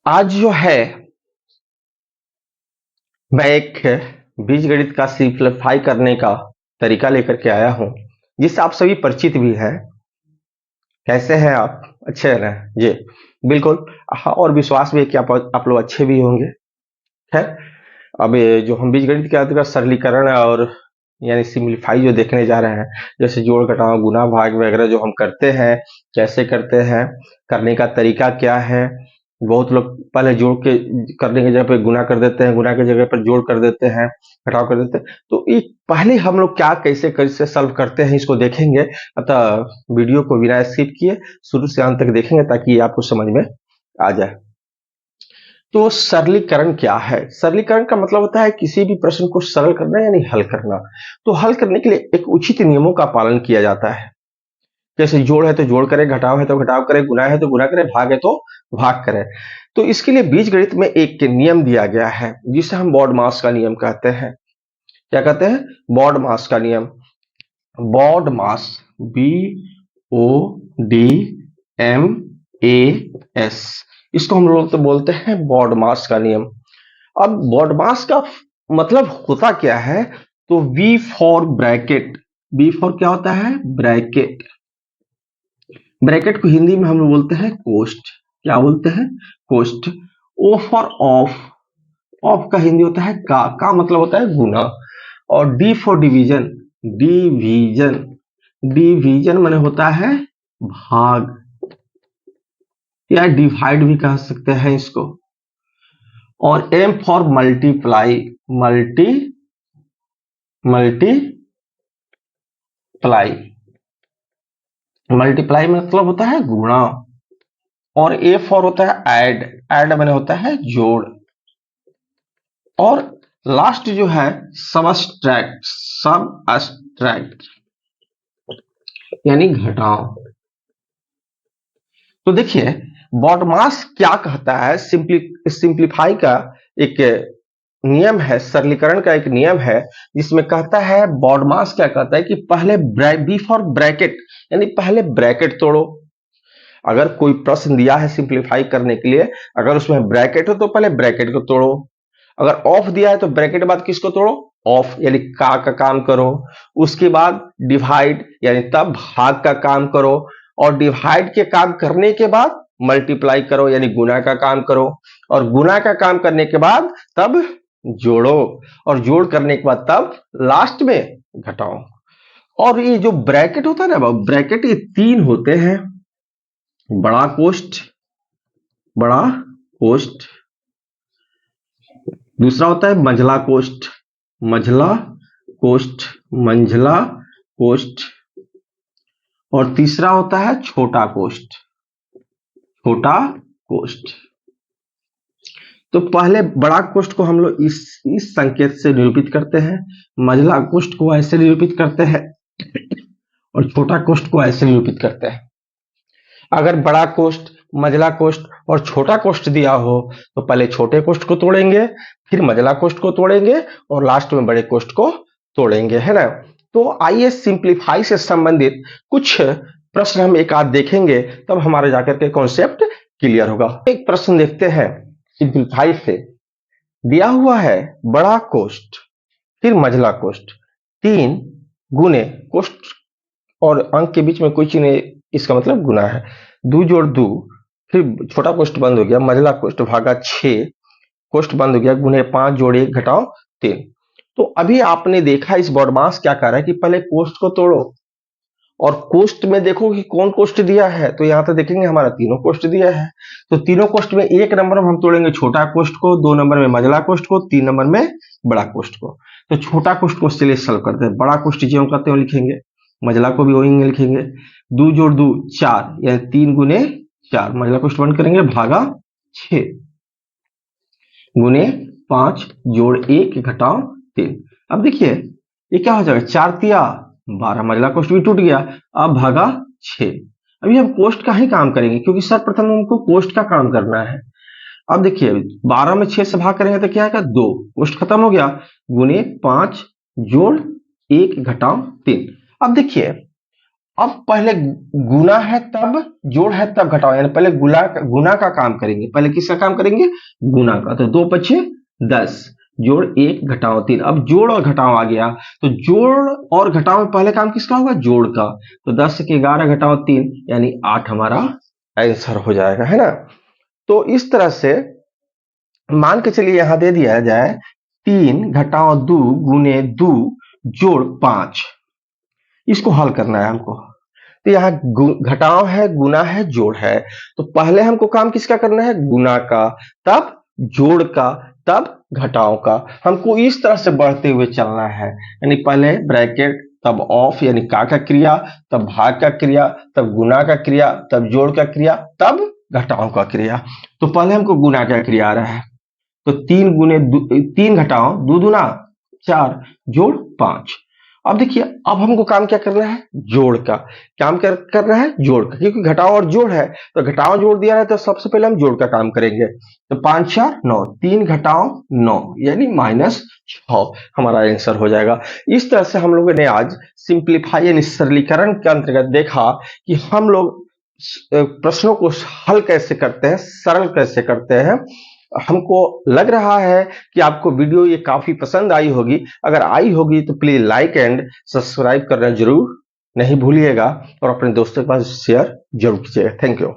आज जो है मैं एक बीजगणित का सिंप्लीफाई करने का तरीका लेकर के आया हूं, जिससे आप सभी परिचित भी हैं। कैसे हैं आप? अच्छे हैं ना जी? बिल्कुल। हाँ, और विश्वास भी है कि आप लोग अच्छे भी होंगे। खैर, अब ये जो हम बीजगणित के अंतर्गत सरलीकरण और यानी सिंप्लीफाई जो देखने जा रहे हैं, जैसे जोड़ घटाव गुना भाग वगैरह जो हम करते हैं, कैसे करते हैं, करने का तरीका क्या है। बहुत लोग पहले जोड़ के करने की जगह पे गुना कर देते हैं, गुना की जगह पर जोड़ कर देते हैं, घटाव कर देते हैं। तो ये पहले हम लोग क्या कैसे कैसे सॉल्व करते हैं इसको देखेंगे। अतः वीडियो को बिना स्किप किए शुरू से अंत तक देखेंगे ताकि ये आपको समझ में आ जाए। तो सरलीकरण क्या है? सरलीकरण का मतलब होता है किसी भी प्रश्न को सरल करना यानी हल करना। तो हल करने के लिए एक उचित नियमों का पालन किया जाता है। जैसे जोड़ है तो जोड़ करें, घटाव है तो घटाव करें, गुणा है तो गुणा करें, भाग है तो भाग करें। तो इसके लिए बीजगणित में एक नियम दिया गया है जिसे हम बॉडमास का नियम कहते हैं। क्या कहते हैं? बॉडमास का नियम। BODMAS, B O D M A S, इसको हम लोग तो बोलते हैं बॉडमास का नियम। अब बॉडमास का मतलब होता क्या है? तो B for bracket. B for क्या होता है? ब्रैकेट। ब्रैकेट को हिंदी में हम लोग बोलते हैं कोष्ठ। क्या बोलते हैं? कोष्ठ। O for of. ऑफ का हिंदी होता है का मतलब होता है गुना। और D for division. Division. Division माने होता है भाग, या डिवाइड भी कह सकते हैं इसको। और M for multiply. Multiply multiply मतलब होता है गुणा। और ए फॉर होता है ऐड। ऐड माने होता है जोड़। और लास्ट जो है सबट्रैक्ट। सबट्रैक्ट यानी घटाओ। तो देखिए, बॉडमास क्या कहता है? सिंप्लीफाई का एक नियम है, सरलीकरण का एक नियम है, जिसमें कहता है बॉडमास क्या कहता है कि पहले बी फॉर ब्रैकेट यानी पहले ब्रैकेट तोड़ो। अगर कोई प्रश्न दिया है सिंप्लीफाई करने के लिए, अगर उसमें ब्रैकेट हो तो पहले ब्रैकेट को तोड़ो। अगर ऑफ दिया है तो ब्रैकेट के बाद किसको तोड़ो? ऑफ यानी का काम करो। उसके बाद डिवाइड यानी तब भाग का काम करो। और डिवाइड के काम करने के बाद मल्टीप्लाई करो यानी गुना का काम करो। और गुना का काम करने के बाद तब जोड़ो। और जोड़ करने के बाद तब लास्ट में घटाओ। और ये जो ब्रैकेट होता है ना, ब्रैकेट ये तीन होते हैं। बड़ा कोष्ठ, बड़ा कोष्ठ। दूसरा होता है मंझला कोष्ठ, मझला कोष्ठ, मंझला कोष्ठ। और तीसरा होता है छोटा कोष्ठ, छोटा कोष्ठ। तो पहले बड़ा कोष्ठ को हम लोग इस संकेत से निरूपित करते हैं, मंझला कोष्ठ को ऐसे निरूपित करते हैं, और छोटा कोष्ठ को ऐसे निरूपित करते हैं। अगर बड़ा कोष्ठ, मंझला कोष्ठ और छोटा कोष्ठ दिया हो तो पहले छोटे कोष्ठ को तोड़ेंगे, फिर मंझला कोष्ठ को तोड़ेंगे और लास्ट में बड़े कोष्ठ को तोड़ेंगे, है ना। तो आइए सिंप्लीफाई से संबंधित कुछ प्रश्न हम एक आध देखेंगे, तब हमारे जाकर के कॉन्सेप्ट क्लियर होगा। एक प्रश्न देखते हैं सिंप्लीफाई से। दिया हुआ है बड़ा कोष्ठ फिर मंझला कोष्ठ 3 गुने कोष्ठ और अंक के बीच में कोई चीज नहीं, इसका मतलब गुना है। 2 जोड़ 2, फिर छोटा कोष्ठ बंद हो गया, मंझला कोष्ठ भागा 6, कोष्ठ बंद हो गया, गुने 5 जोड़ 1 घटाओ 3। तो अभी आपने देखा इस बॉडमास क्या कर रहा है कि पहले कोष्ठ को तोड़ो और कोष्ठ में देखो कि कौन कोष्ठ दिया है। तो यहां तो देखेंगे हमारा तीनों कोष्ठ दिया है। तो तीनों कोष्ठ में 1 नंबर में हम तोड़ेंगे छोटा कोष्ठ को, 2 नंबर में मंझला कोष्ठ को, 3 नंबर में बड़ा कोष्ठ को। तो छोटा कोष्ठ को चलिए सॉल्व करते हैं। बड़ा कोष्ठ जो करते हैं लिखेंगे, मंझला को भी वही लिखेंगे। 2 जोड़ 2 4 यानी 3 गुने 4, मंझला कोष्ठ बंद करेंगे, भागा 6 गुने 5 जोड़ 1 घटाओ 3। अब देखिए ये क्या हो जाएगा, 4 तिया 12, मंझला कोष्ठ भी टूट गया। अब भागा 6। अभी हम कोष्ठ का ही काम करेंगे क्योंकि सर्वप्रथम हमको कोष्ठ का काम करना है। अब देखिए 12 में 6 से भाग करेंगे तो क्या आएगा, 2, कोष्ठ खत्म हो गया, गुने 5 जोड़ 1 घटाओ 3। अब देखिए अब पहले गुना है तब जोड़ है तब घटाओ, यानी पहले गुना का काम करेंगे। पहले किसका काम करेंगे? गुना का। तो 2 पचे 10 जोड़ 1 घटाओ 3। अब जोड़ और घटाओ आ गया, तो जोड़ और घटाओ में पहले काम किसका होगा? जोड़ का। तो 10 के 11 घटाओ 3 यानी 8 हमारा आंसर हो जाएगा, है ना। तो इस तरह से मान के चलिए यहां दे दिया जाए 3 घटाओ 2 गुने 2 जोड़ 5, इसको हल करना है हमको। तो यहाँ घटाओ है, गुना है, जोड़ है। तो पहले हमको काम किसका करना है? गुना का, तब जोड़ का, तब घटाओ का। हमको इस तरह से बढ़ते हुए चलना है, यानी पहले ब्रैकेट, तब ऑफ यानी का क्रिया, तब भाग का क्रिया, तब गुना का क्रिया, तब जोड़ का क्रिया, तब घटाओ का क्रिया। तो पहले हमको गुना का क्रिया आ रहा है, तो 3 घटाओ 2 दूना 4 जोड़ 5। अब देखिए, अब हमको काम क्या करना है? जोड़ का काम करना है, जोड़ का, क्योंकि घटाओ और जोड़ है तो घटाओ जोड़ दिया है तो सबसे पहले हम जोड़ का काम करेंगे। तो 5 4 9, 3 घटाओ 9 यानी -6 हमारा आंसर हो जाएगा। इस तरह से हम लोगों ने आज सिंप्लीफाई यानी सरलीकरण के अंतर्गत देखा कि हम लोग प्रश्नों को हल कैसे करते हैं, सरल कैसे करते हैं। हमको लग रहा है कि आपको वीडियो ये काफी पसंद आई होगी। अगर आई होगी तो प्लीज लाइक एंड सब्सक्राइब करना जरूर नहीं भूलिएगा और अपने दोस्तों के पास शेयर जरूर कीजिएगा। Thank you.